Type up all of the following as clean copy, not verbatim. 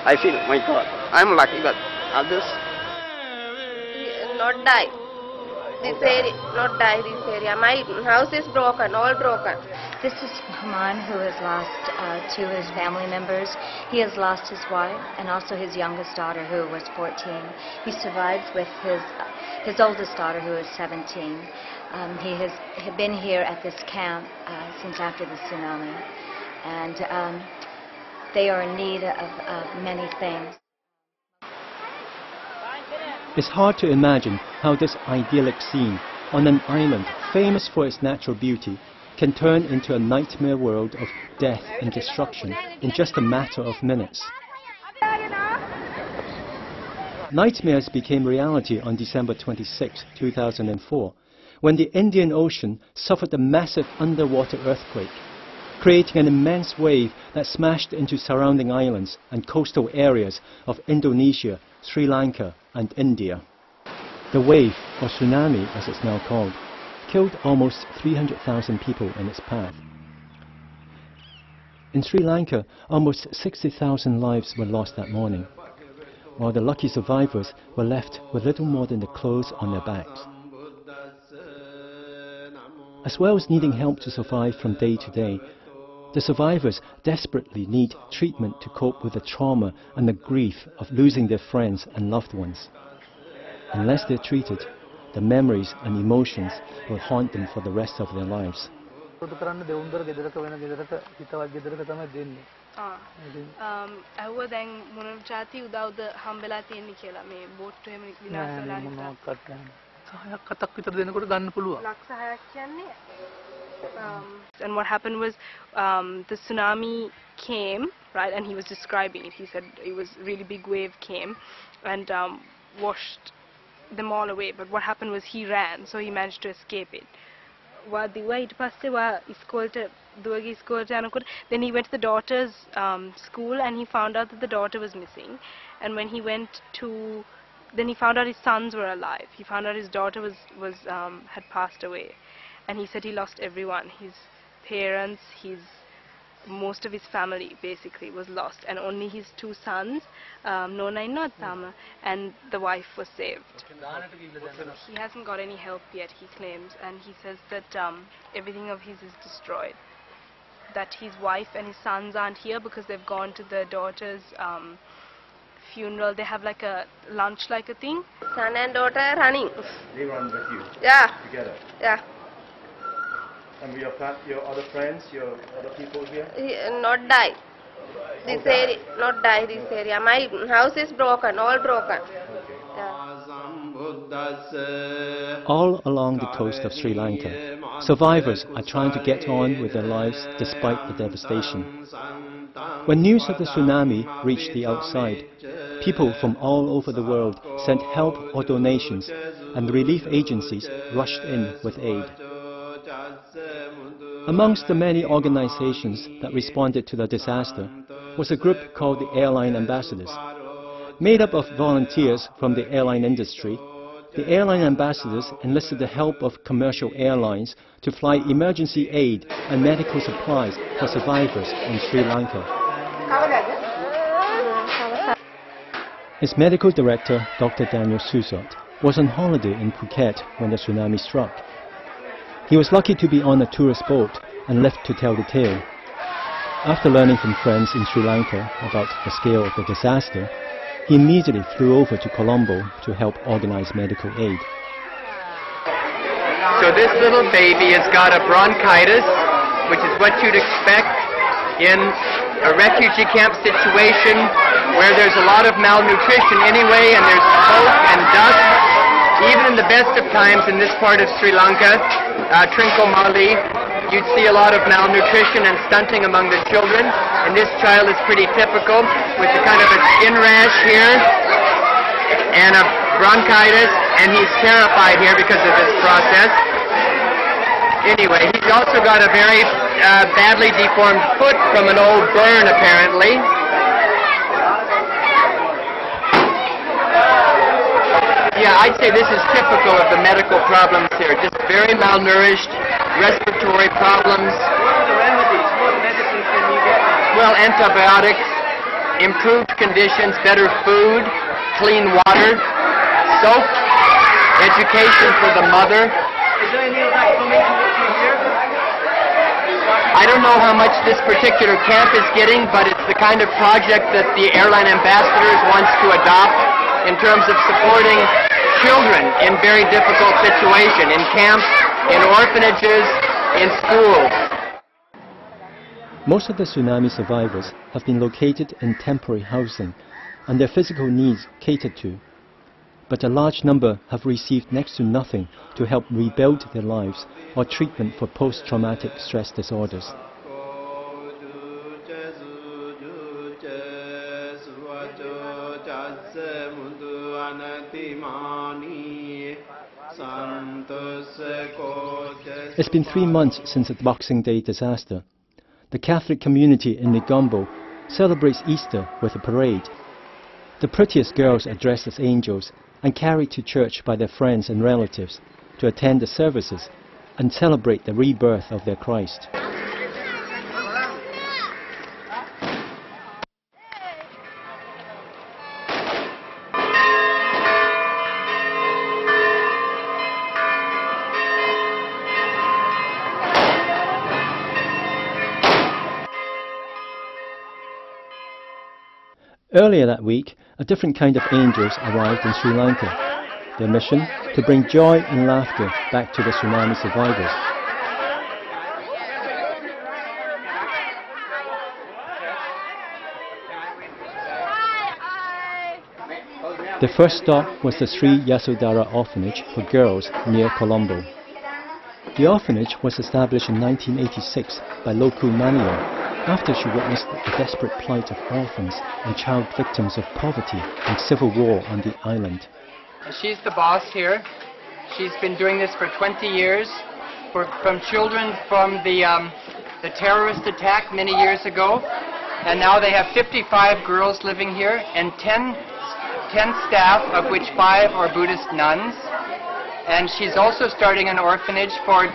I feel, my God, I'm lucky, but others not die. This area, not die this area. My house is broken, all broken. This is Haman, who has lost two of his family members. He has lost his wife and also his youngest daughter, who was 14. He survives with his oldest daughter, who is 17. He has been here at this camp since after the tsunami, and they are in need of many things. It's hard to imagine how this idyllic scene on an island famous for its natural beauty can turn into a nightmare world of death and destruction in just a matter of minutes. Nightmares became reality on December 26, 2004, when the Indian Ocean suffered a massive underwater earthquake, creating an immense wave that smashed into surrounding islands and coastal areas of Indonesia, Sri Lanka and India. The wave, or tsunami as it's now called, killed almost 300,000 people in its path. In Sri Lanka, almost 60,000 lives were lost that morning, while the lucky survivors were left with little more than the clothes on their backs. As well as needing help to survive from day to day, the survivors desperately need treatment to cope with the trauma and the grief of losing their friends and loved ones. Unless they're treated, the memories and emotions will haunt them for the rest of their lives. And what happened was the tsunami came, right, and he was describing it. He said it was a really big wave came and washed them all away. But what happened was he ran, so he managed to escape it. Then he went to the daughter's school and he found out that the daughter was missing. And when he went to, then he found out his sons were alive. He found out his daughter had passed away. And he said he lost everyone. His parents, most of his family basically was lost, and only his two sons, Nona and Tama, and the wife was saved. He hasn't got any help yet, he claims, and he says that everything of his is destroyed. That his wife and his sons aren't here because they've gone to the daughter's funeral. They have like a lunch like a thing. Son and daughter running. They run with you? Yeah. Together? Yeah. And your other friends, your other people here? Not die. This area, not die this area. My house is broken, all broken. Okay. Yeah. All along the coast of Sri Lanka, survivors are trying to get on with their lives despite the devastation. When news of the tsunami reached the outside, people from all over the world sent help or donations, and relief agencies rushed in with aid. Amongst the many organizations that responded to the disaster was a group called the Airlines Ambassadors. Made up of volunteers from the airline industry, the Airline Ambassadors enlisted the help of commercial airlines to fly emergency aid and medical supplies for survivors in Sri Lanka. Its medical director, Dr. Daniel Susot, was on holiday in Phuket when the tsunami struck. He was lucky to be on a tourist boat and left to tell the tale. After learning from friends in Sri Lanka about the scale of the disaster, he immediately flew over to Colombo to help organize medical aid. So this little baby has got a bronchitis, which is what you'd expect in a refugee camp situation where there's a lot of malnutrition anyway, and there's smoke and dust. Even in the best of times in this part of Sri Lanka, Trincomalee, you'd see a lot of malnutrition and stunting among the children. And this child is pretty typical, with a kind of a skin rash here and a bronchitis, and he's terrified here because of this process. Anyway, he's also got a very badly deformed foot from an old burn, apparently. Yeah, I'd say this is typical of the medical problems here. Just very malnourished, respiratory problems. What are the remedies? What medicine can you get? Well, antibiotics, improved conditions, better food, clean water, soap, education for the mother. Is there any of that coming to here? I don't know how much this particular camp is getting, but it's the kind of project that the Airline Ambassadors wants to adopt in terms of supporting children in very difficult situations, in camps, in orphanages, in schools. Most of the tsunami survivors have been located in temporary housing and their physical needs catered to. But a large number have received next to nothing to help rebuild their lives or treatment for post-traumatic stress disorders. It's been 3 months since the Boxing Day disaster. The Catholic community in Negombo celebrates Easter with a parade. The prettiest girls are dressed as angels and carried to church by their friends and relatives to attend the services and celebrate the rebirth of their Christ. Earlier that week, a different kind of angels arrived in Sri Lanka. Their mission? To bring joy and laughter back to the tsunami survivors. The first stop was the Sri Yasodhara orphanage for girls near Colombo. The orphanage was established in 1986 by Loku Manio after she witnessed the desperate plight of orphans and child victims of poverty and civil war on the island. She's the boss here. She's been doing this for 20 years, from children from the terrorist attack many years ago, and now they have 55 girls living here and 10 staff, of which 5 are Buddhist nuns. And she's also starting an orphanage for,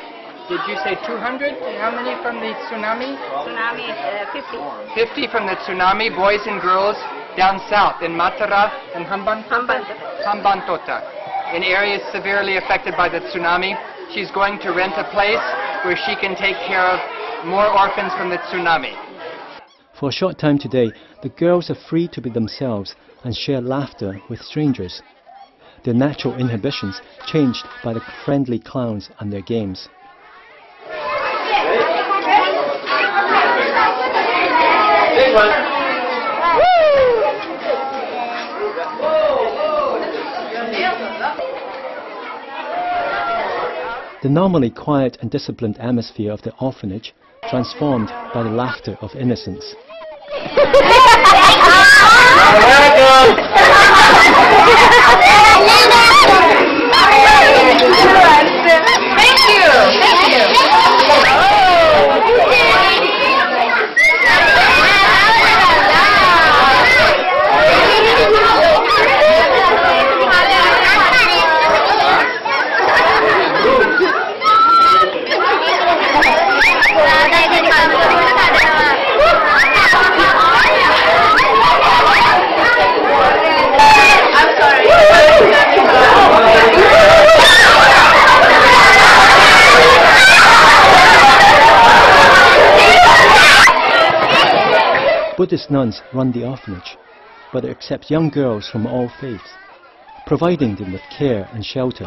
did you say 200? How many from the tsunami? Tsunami is 50. 50 from the tsunami, boys and girls down south in Matara and Hambantota, in areas severely affected by the tsunami. She's going to rent a place where she can take care of more orphans from the tsunami. For a short time today, the girls are free to be themselves and share laughter with strangers. Their natural inhibitions changed by the friendly clowns and their games. The normally quiet and disciplined atmosphere of the orphanage transformed by the laughter of innocence. Buddhist nuns run the orphanage, but it accepts young girls from all faiths, providing them with care and shelter.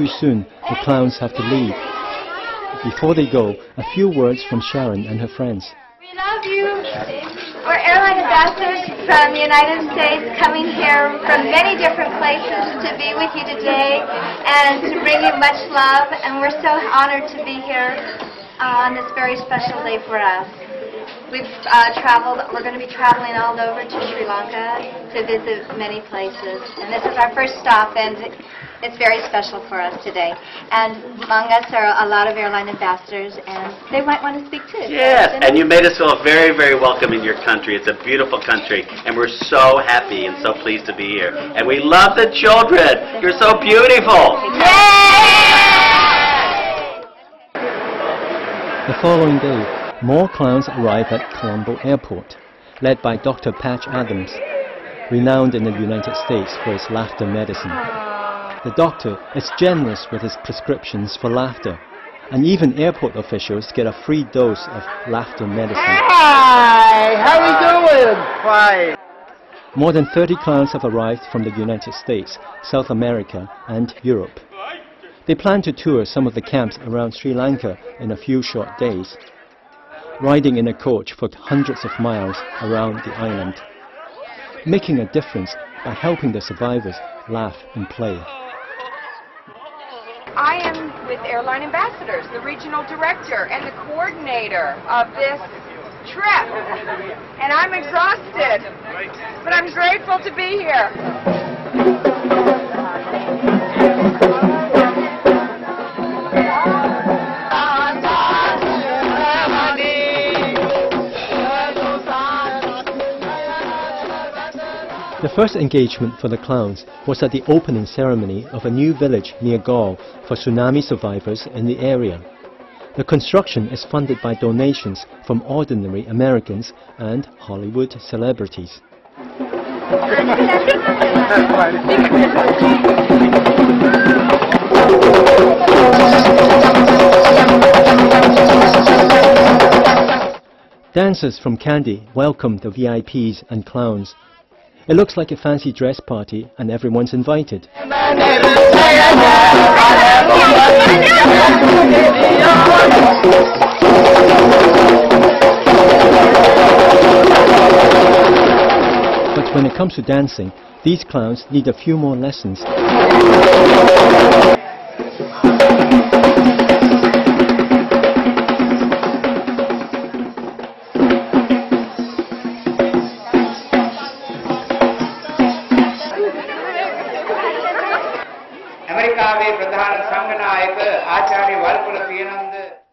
too soon, the clowns have to leave. Before they go, a few words from Sharon and her friends. We love you. We're Airline Ambassadors from the United States, coming here from many different places to be with you today and to bring you much love. And we're so honored to be here on this very special day for us. We've traveled, we're going to be traveling all over to Sri Lanka to visit many places. And this is our first stop, and it's very special for us today. And among us are a lot of airline ambassadors, and they might want to speak too. Yes, and you made us feel very, very welcome in your country. It's a beautiful country, and we're so happy and so pleased to be here. And we love the children. You're so beautiful. Yay! The following day, more clowns arrive at Colombo Airport, led by Dr. Patch Adams, renowned in the United States for his laughter medicine. The doctor is generous with his prescriptions for laughter, and even airport officials get a free dose of laughter medicine. Hi, how we doing? Fine. More than 30 clowns have arrived from the United States, South America and Europe. They plan to tour some of the camps around Sri Lanka in a few short days, riding in a coach for hundreds of miles around the island, making a difference by helping the survivors laugh and play. I am with Airline Ambassadors, the regional director and the coordinator of this trip. And I'm exhausted, but I'm grateful to be here. The first engagement for the clowns was at the opening ceremony of a new village near Galle for tsunami survivors in the area. The construction is funded by donations from ordinary Americans and Hollywood celebrities. Dancers from Kandy welcomed the VIPs and clowns. It looks like a fancy dress party and everyone's invited. But when it comes to dancing, these clowns need a few more lessons.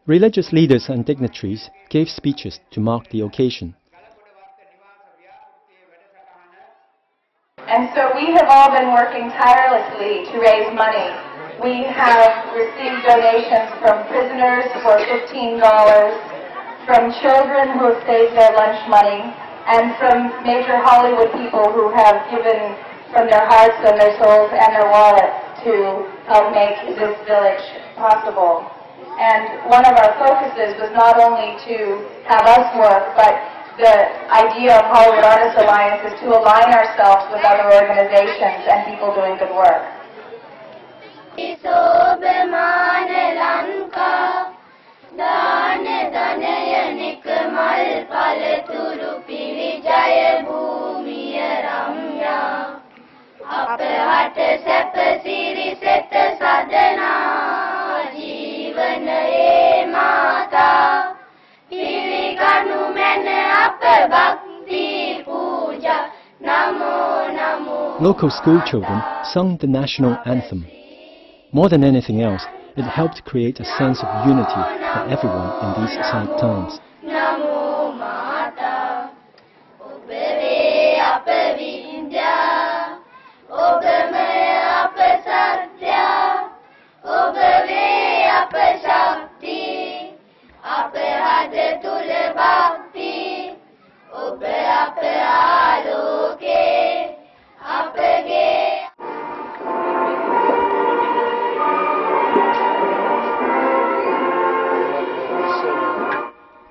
Religious leaders and dignitaries gave speeches to mark the occasion. And so we have all been working tirelessly to raise money. We have received donations from prisoners for $15, from children who have saved their lunch money, and from major Hollywood people who have given from their hearts and their souls and their wallets to help make this village possible. And one of our focuses was not only to have us work, but the idea of Hollywood Artists Alliance is to align ourselves with other organizations and people doing good work. Local school children sung the national anthem. More than anything else, it helped create a sense of unity for everyone in these sad times.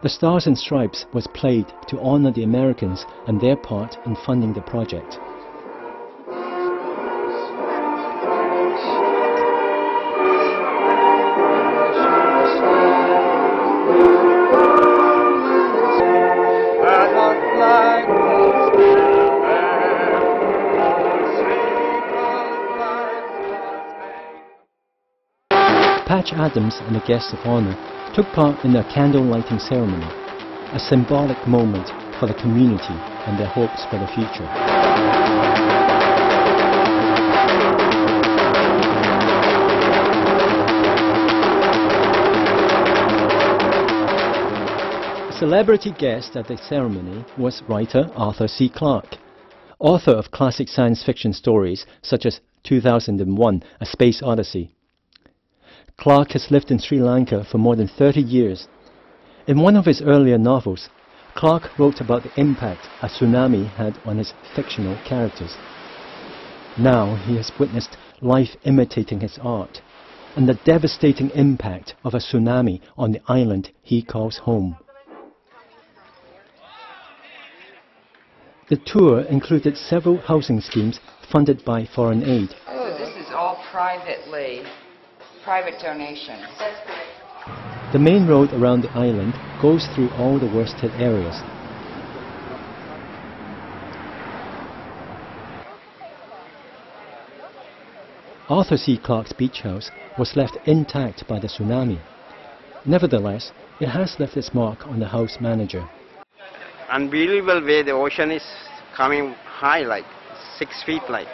The Stars and Stripes was played to honor the Americans and their part in funding the project. Arch Adams and the guests of honor took part in a candle lighting ceremony, a symbolic moment for the community and their hopes for the future. A celebrity guest at the ceremony was writer Arthur C. Clarke, author of classic science fiction stories such as 2001: A Space Odyssey. Clarke has lived in Sri Lanka for more than 30 years. In one of his earlier novels, Clarke wrote about the impact a tsunami had on his fictional characters. Now he has witnessed life imitating his art and the devastating impact of a tsunami on the island he calls home. The tour included several housing schemes funded by foreign aid. Oh, this is all private donations. The main road around the island goes through all the worst hit areas. Arthur C. Clarke's beach house was left intact by the tsunami. Nevertheless, it has left its mark on the house manager. Unbelievable way the ocean is coming high, like 6 feet, like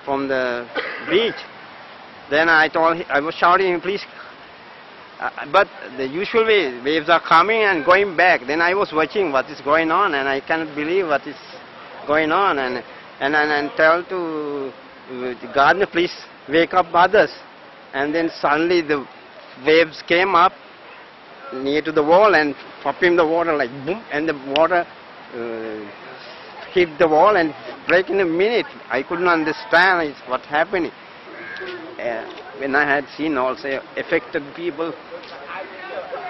from the beach. Then I was shouting, please. But the usual way, waves are coming and going back. Then I was watching what is going on, and I cannot believe what is going on. And tell to the gardener, please wake up others. And then suddenly the waves came up near to the wall and popping the water like boom, and the water hit the wall and break in a minute. I couldn't understand what happening. When I had seen also affected people,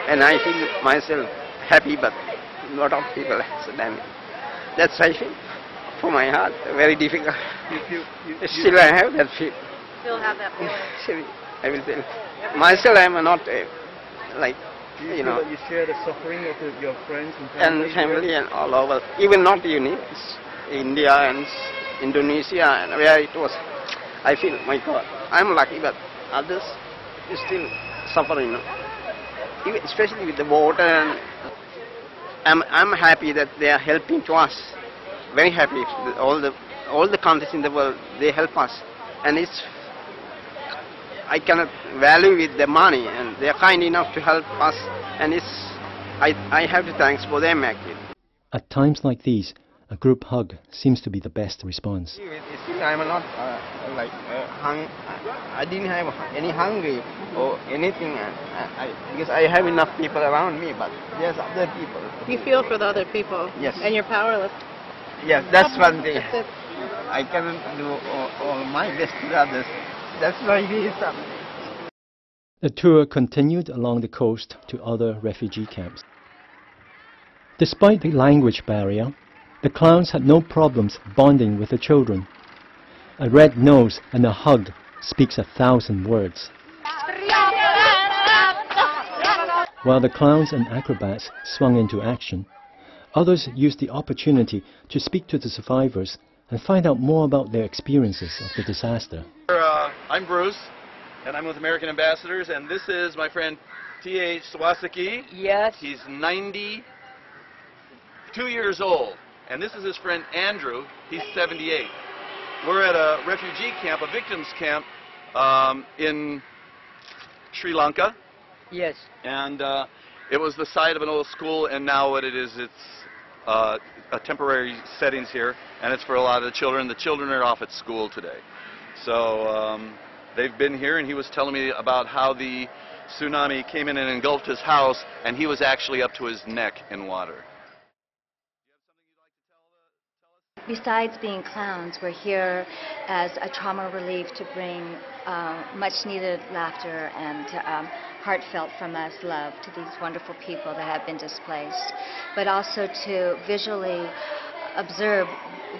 and I feel myself happy, but a lot of people are damaged. That's I feel for my heart very difficult. Still I have that feel. Still have that feeling. I will tell myself I am not like. You know, you share the suffering of your friends and family and all over, even not unique, India and Indonesia and where it was. I feel, my God, I'm lucky, but others is still suffering. Even especially with the water. And I'm happy that they are helping to us. Very happy. All the countries in the world, they help us, and it's. I cannot value with the money, and they are kind enough to help us, and I have to thanks for them actually. At times like these, a group hug seems to be the best response. Still, I'm not I didn't have any hungry or anything, because I have enough people around me, but there's other people. You feel for the other people. Yes. And you're powerless. Yes, that's one thing. I cannot do all my best to others. That's why it is something. The tour continued along the coast to other refugee camps. Despite the language barrier, the clowns had no problems bonding with the children. A red nose and a hug speaks 1,000 words. While the clowns and acrobats swung into action, others used the opportunity to speak to the survivors and find out more about their experiences of the disaster. I'm Bruce, and I'm with American Ambassadors, and this is my friend T.H. Sawasaki. Yes. He's 92 years old, and this is his friend Andrew. He's 78. We're at a refugee camp, a victims camp in Sri Lanka. Yes. And it was the site of an old school, and now what it is, it's a temporary settings here, and it's for a lot of the children. The children are off at school today. So they've been here, and he was telling me about how the tsunami came in and engulfed his house, and he was actually up to his neck in water. Besides being clowns, we're here as a trauma relief to bring much-needed laughter and heartfelt from us love to these wonderful people that have been displaced, but also to visually observe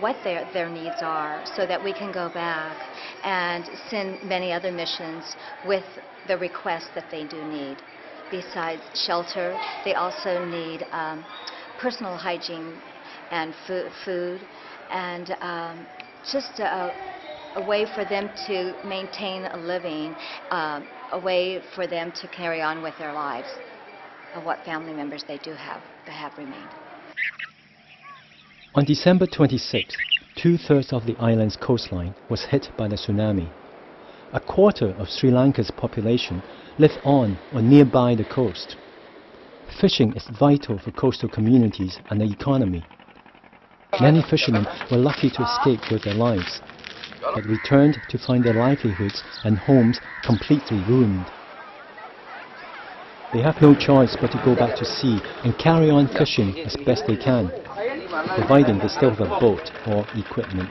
what their needs are so that we can go back and send many other missions with the requests that they do need. Besides shelter, they also need personal hygiene and food and just a way for them to maintain a living, a way for them to carry on with their lives, of what family members they do have that have remained. On December 26th, 2/3 of the island's coastline was hit by the tsunami. A quarter of Sri Lanka's population live on or nearby the coast. Fishing is vital for coastal communities and the economy. Many fishermen were lucky to escape with their lives, but returned to find their livelihoods and homes completely ruined. They have no choice but to go back to sea and carry on fishing as best they can, providing they still have a boat or equipment.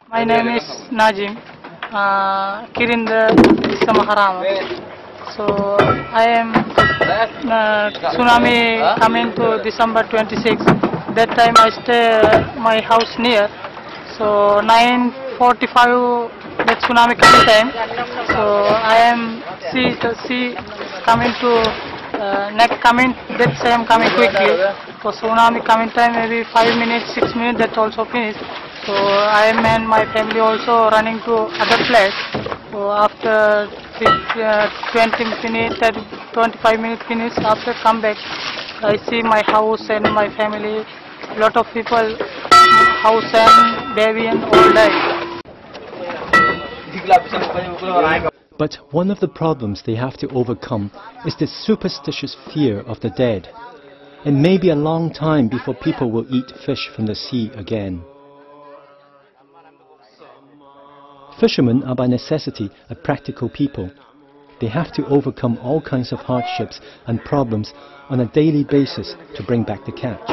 My name is Najim, Kirinda Samaharama. So I am tsunami coming to December 26. That time I stay my house near. So 9:45 that tsunami coming time. So I am see coming to next coming that same coming quickly. So tsunami coming time maybe 5 minutes, 6 minutes that also finished. So I am and my family also running to other place. So after 20 minutes, 25 minutes finish, after come back, I see my house and my family, lot of people, house and baby and all died. But one of the problems they have to overcome is the superstitious fear of the dead. It may be a long time before people will eat fish from the sea again. Fishermen are by necessity a practical people. They have to overcome all kinds of hardships and problems on a daily basis to bring back the catch.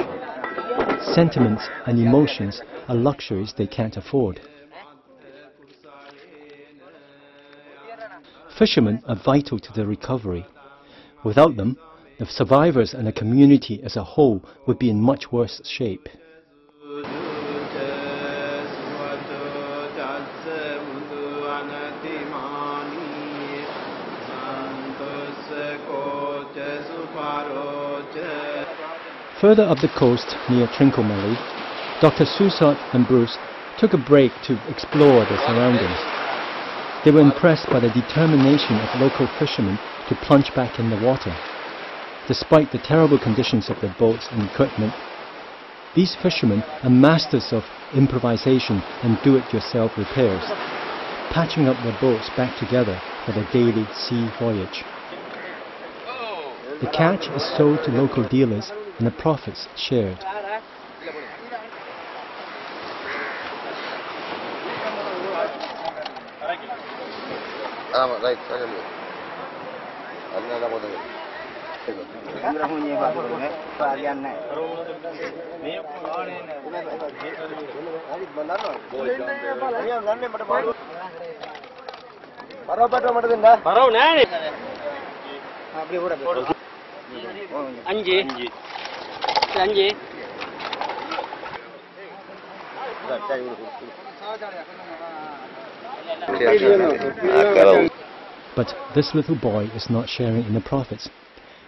Sentiments and emotions are luxuries they can't afford. Fishermen are vital to the recovery. Without them, the survivors and the community as a whole would be in much worse shape. Further up the coast, near Trincomalee, Dr. Susat and Bruce took a break to explore the surroundings. They were impressed by the determination of local fishermen to plunge back in the water. Despite the terrible conditions of their boats and equipment, these fishermen are masters of improvisation and do-it-yourself repairs, patching up their boats back together for their daily sea voyage. The catch is sold to local dealers and the profits shared. But this little boy is not sharing in the profits.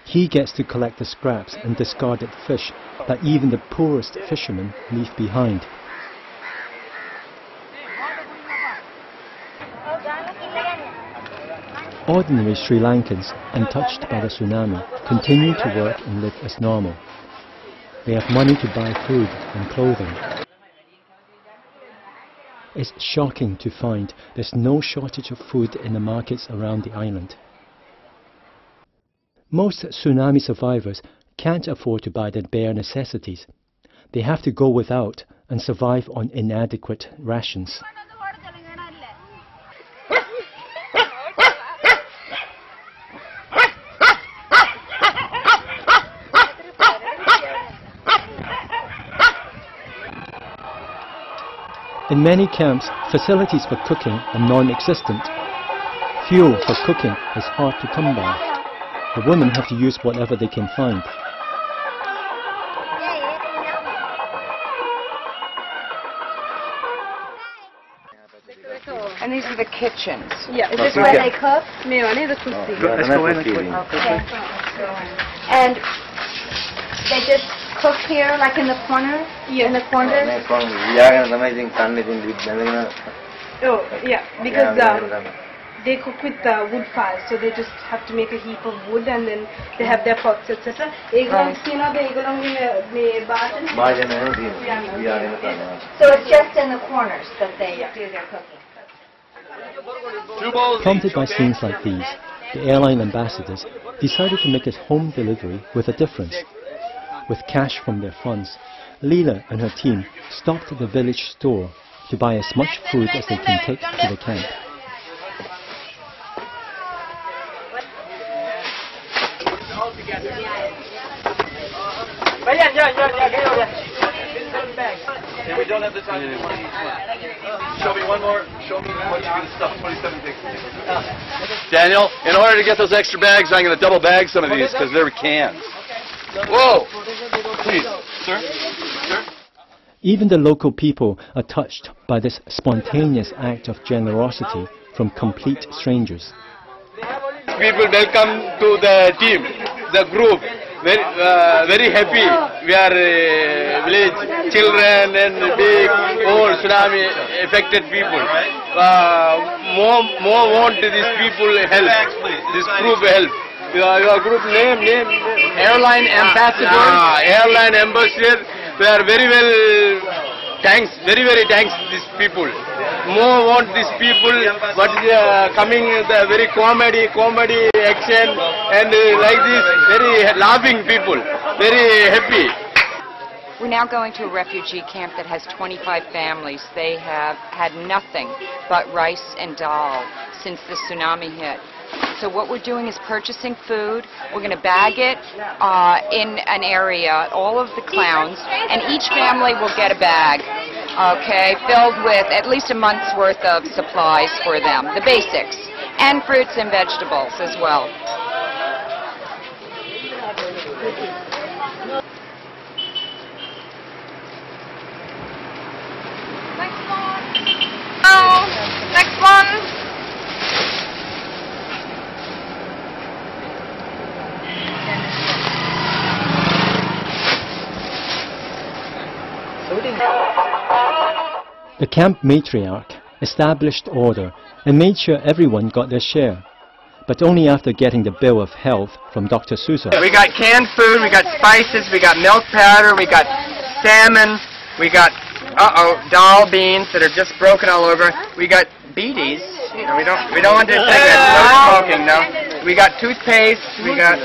He gets to collect the scraps and discarded fish that even the poorest fishermen leave behind. Ordinary Sri Lankans, untouched by the tsunami, continue to work and live as normal. They have money to buy food and clothing. It's shocking to find there's no shortage of food in the markets around the island. Most tsunami survivors can't afford to buy the bare necessities. They have to go without and survive on inadequate rations. In many camps, facilities for cooking are non-existent. Fuel for cooking is hard to come by. The women have to use whatever they can find. And these are the kitchens. Yeah. Is this where they cook? Okay. And they just cook here, like in the corner? In the corners? Oh, yeah, because they cook with wood fires, so they just have to make a heap of wood and then they have their pots, etc. So it's just in the corners that they do their cooking. Prompted by scenes like these, the Airline Ambassadors decided to make it home delivery with a difference. With cash from their funds, Leela and her team stopped at the village store to buy as much food as they can take to the camp. And we don't have the time to do one each one. Show me one more. Show me what you're going to stuff 27 pigs. Daniel, in order to get those extra bags, I'm going to double bag some of these because they're cans. Whoa! Please, sir. Sir. Even the local people are touched by this spontaneous act of generosity from complete strangers. People welcome to the team, the group. Very happy. We are village children and big, old tsunami affected people. More want these people help. This group help. Your group name. Airline Ambassadors. Airline Ambassadors. We are very well. Thanks. Very thanks these people. More want these people, but coming the very comedy action and like this, very laughing people, very happy. We're now going to a refugee camp that has 25 families. They have had nothing but rice and dal since the tsunami hit. So what we're doing is purchasing food. We're going to bag it in an area, all of the clowns, and each family will get a bag, okay, filled with at least a month's worth of supplies for them, the basics, and fruits and vegetables as well. Next one. Oh, next one. The camp matriarch established order and made sure everyone got their share, but only after getting the bill of health from Dr. Sousa. We got canned food, we got spices, we got milk powder, we got salmon, we got, dal beans that are just broken all over. We got beaties. We don't want to take that. No smoking, no. We got toothpaste, we got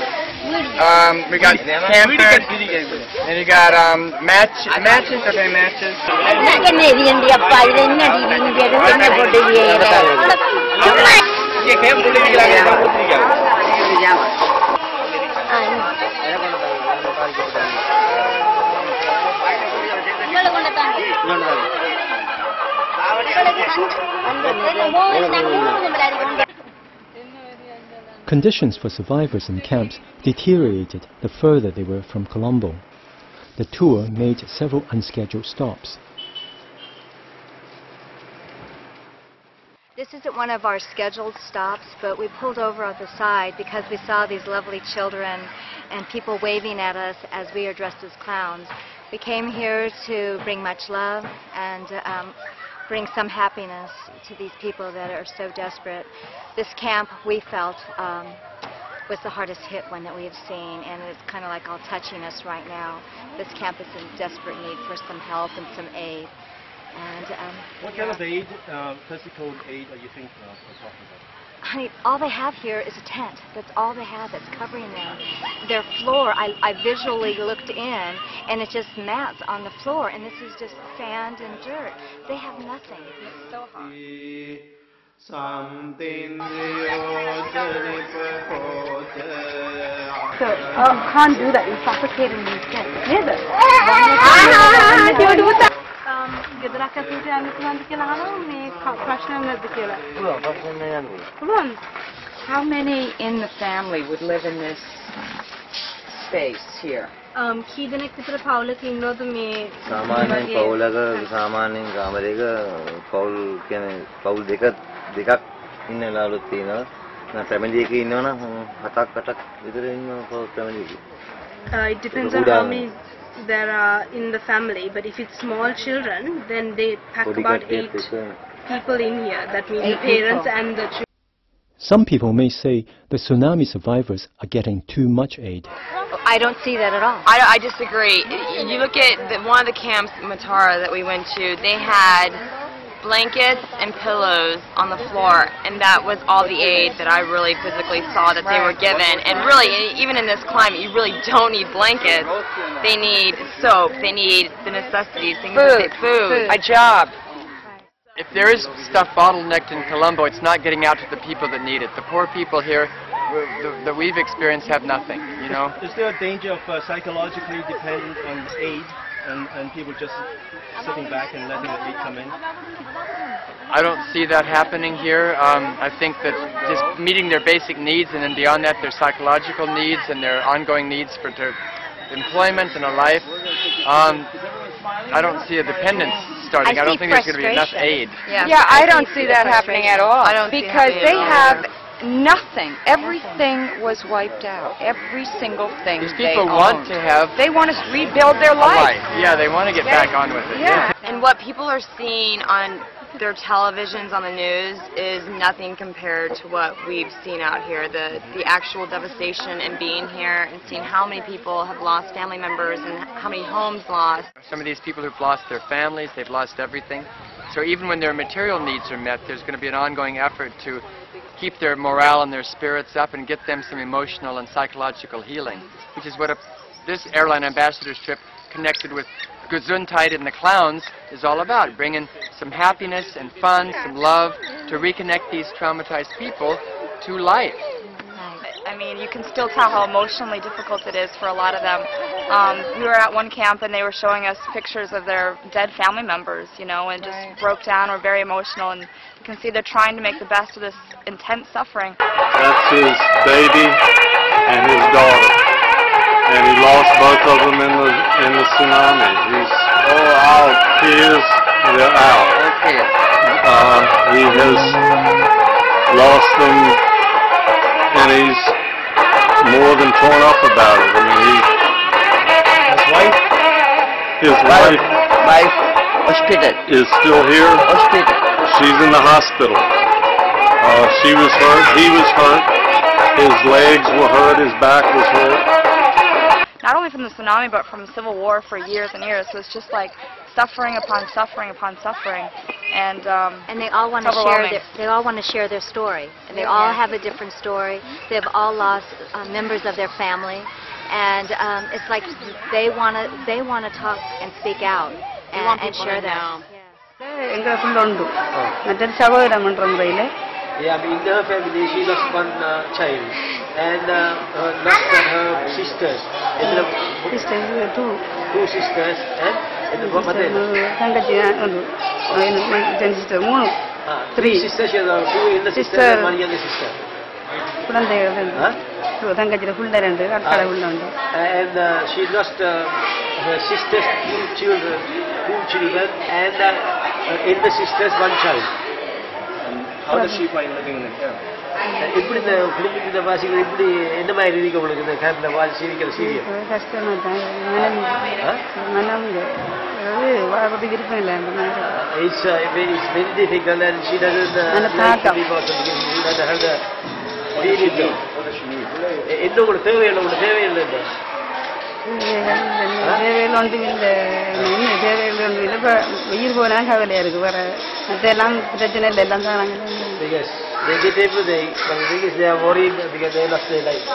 camphor, and you got matches, okay, matches. Conditions for survivors in camps deteriorated the further they were from Colombo. The tour made several unscheduled stops. This isn't one of our scheduled stops, but we pulled over on the side because we saw these lovely children and people waving at us as we are dressed as clowns. We came here to bring much love and bring some happiness to these people that are so desperate. This camp, we felt, was the hardest hit one that we have seen, and it's kind of like all touching us right now. This camp is in desperate need for some help and some aid. And what kind of aid, physical aid, are you thinking of talking about? Honey, all they have here is a tent. That's all they have that's covering them. Their floor, I visually looked in, and it's just mats on the floor, and this is just sand and dirt. They have nothing. It's so hard. So, can't do that. You suffocate in these tents. Neither. ගෙදරක් ඇතුළට යන්න පුළුවන්ද කියලා අහනවා මේ ප්‍රශ්න නැද්ද කියලා. පුළුවන්. How many in the family would live in this space here? කී දෙනෙක් විතර පවුලක ඉන්නවද මේ සාමාන්‍යයෙන් පවුලක සාමාන්‍යයෙන් කාමරයක පවුල් දෙකක් ඉන්න ලාලුත් තියෙනවා. නැත්නම් ෆැමිලි එකේ ඉන්නවනම් 7ක් 8ක් විතර ඉන්නවා පවුල් ෆැමිලි එකේ. It depends on how many there are in the family, but if it's small children, then they pack about 8 people in here. That means the parents and the children. Some people may say the tsunami survivors are getting too much aid. I don't see that at all. I disagree. You look at one of the camps, Matara, that we went to, they had blankets and pillows on the floor, and that was all the aid that I really physically saw that they were given. And really, even in this climate, you really don't need blankets. They need soap, they need the necessities, things like food, a job. If there is stuff bottlenecked in Colombo, it's not getting out to the people that need it. The poor people here that we've experienced have nothing, you know. Is there a danger of psychologically dependent on aid and people just sitting back and letting the aid come in? I don't see that happening here. I think that just meeting their basic needs, and then beyond that their psychological needs and their ongoing needs for their employment and a life. I don't see a dependence starting. I don't think there's going to be enough aid. Yeah, I don't see that happening at all. Because they have nothing. Everything was wiped out. Every single thing. These people want to have. They want to rebuild their life. Yeah, they want to get back on with it. Yeah. And what people are seeing on their televisions, on the news, is nothing compared to what we've seen out here. The actual devastation and being here and seeing how many people have lost family members and how many homes lost. Some of these people who've lost their families, they've lost everything. So even when their material needs are met, there's going to be an ongoing effort to keep their morale and their spirits up and get them some emotional and psychological healing, which is what this Airline Ambassadors trip connected with Gesundheit and the clowns is all about, bringing some happiness and fun, some love to reconnect these traumatized people to life. I mean, you can still tell how emotionally difficult it is for a lot of them. We were at one camp and they were showing us pictures of their dead family members, you know, and just broke down, were very emotional, and you can see they're trying to make the best of this intense suffering. That's his baby and his daughter. And he lost both of them in the tsunami. He's out. Tears, they're out. He has lost them, and he's more than torn up about it. I mean, his wife is still here. She's in the hospital. She was hurt. He was hurt. His legs were hurt. His back was hurt. Not only from the tsunami, but from the Civil War for years and years. So it's just like suffering upon suffering upon suffering, and they all want to share. They all want to share their story. And they all have a different story. They've all lost members of their family, and it's like they want to talk and speak out and share that. Yeah, I mean, in her family, she lost one child, and lost her sisters. Two sisters, and the mother. Three sisters, two elder sisters, and one younger sister. And she lost her sister's two children, and elder sisters, one child. How does she find living in the camp? இப்படி இந்த குடும்பத்தின வாசிகள் இப்படி என்ன மாதிரி இருக்கு உங்களுக்கு இந்த கேம்ப்ல வாசி சீவிக்கிற சீவியம் it's very difficult, and she doesn't like to be bothered because she doesn't have the feeling. என்ன உங்களுக்கு தேவையில்லை, உங்களுக்கு தேவையில்லை உயிர் போனா கவலையா இருக்கு, வேற மற்றெல்லாம் பிரச்சனை இல்லை, எல்லாம் தான் because they get everything, but the thing is they are worried because they lost their life.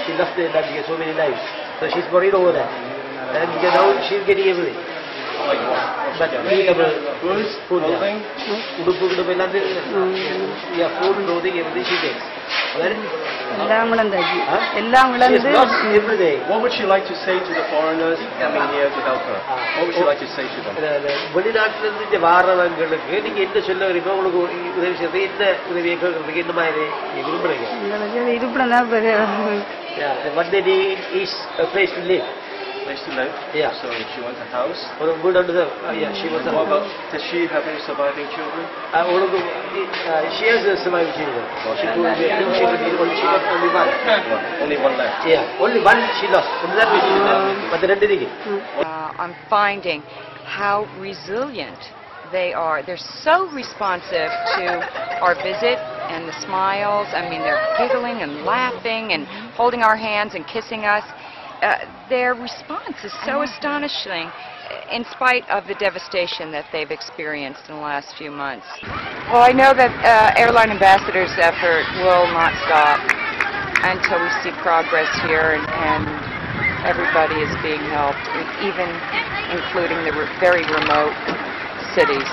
She lost their life because so many lives, so she's worried over that, and because now she's getting everything. But food, clothing, yeah, food, clothing, everything she takes. She lost everything. What would she like to say to the foreigners coming here to help her? What would she like to say to them? வெளிநாட்டிலிருந்து வாரவங்களுக்கு நீங்க என்ன சொல்ல வரீங்க? உங்களுக்கு உதவி செய்யறது என்ன உதவியை கேட்கறதுக்கு என்ன மாதிரி விரும்புறீங்க? What they need is a place to live. place to live. Yeah. So she wants a house. Yeah, she was. What about, does she have any surviving children? She has surviving children. She got only one. Only one left. Yeah, only one she lost. But the I'm finding how resilient they are. They're so responsive to our visit and the smiles. I mean, they're giggling and laughing and holding our hands and kissing us. Their response is so astonishing in spite of the devastation that they've experienced in the last few months. Well, I know that Airlines Ambassadors' effort will not stop until we see progress here and everybody is being helped, even including the very remote cities.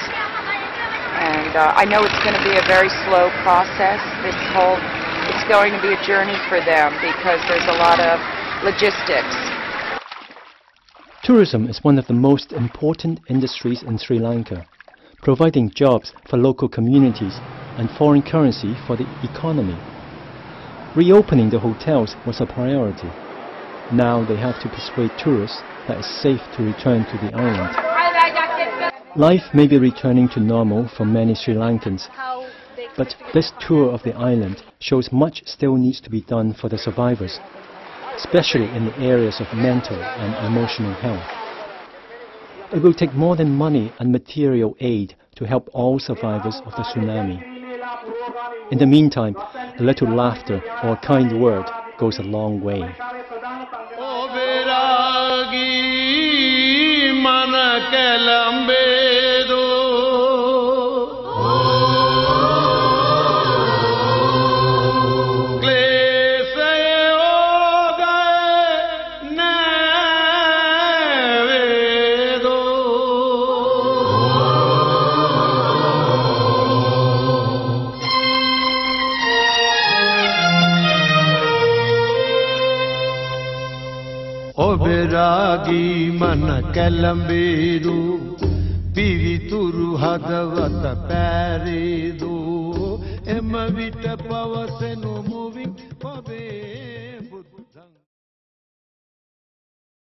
And I know it's going to be a very slow process. It's going to be a journey for them because there's a lot of logistics. Tourism is one of the most important industries in Sri Lanka, providing jobs for local communities and foreign currency for the economy. Reopening the hotels was a priority. Now they have to persuade tourists that it's safe to return to the island. Life may be returning to normal for many Sri Lankans, but this tour of the island shows much still needs to be done for the survivors, especially in the areas of mental and emotional health. It will take more than money and material aid to help all survivors of the tsunami. In the meantime, a little laughter or a kind word goes a long way. Oberagi mana kalambedu pivituru hadawata paredu emma vita pawasenu moving pabe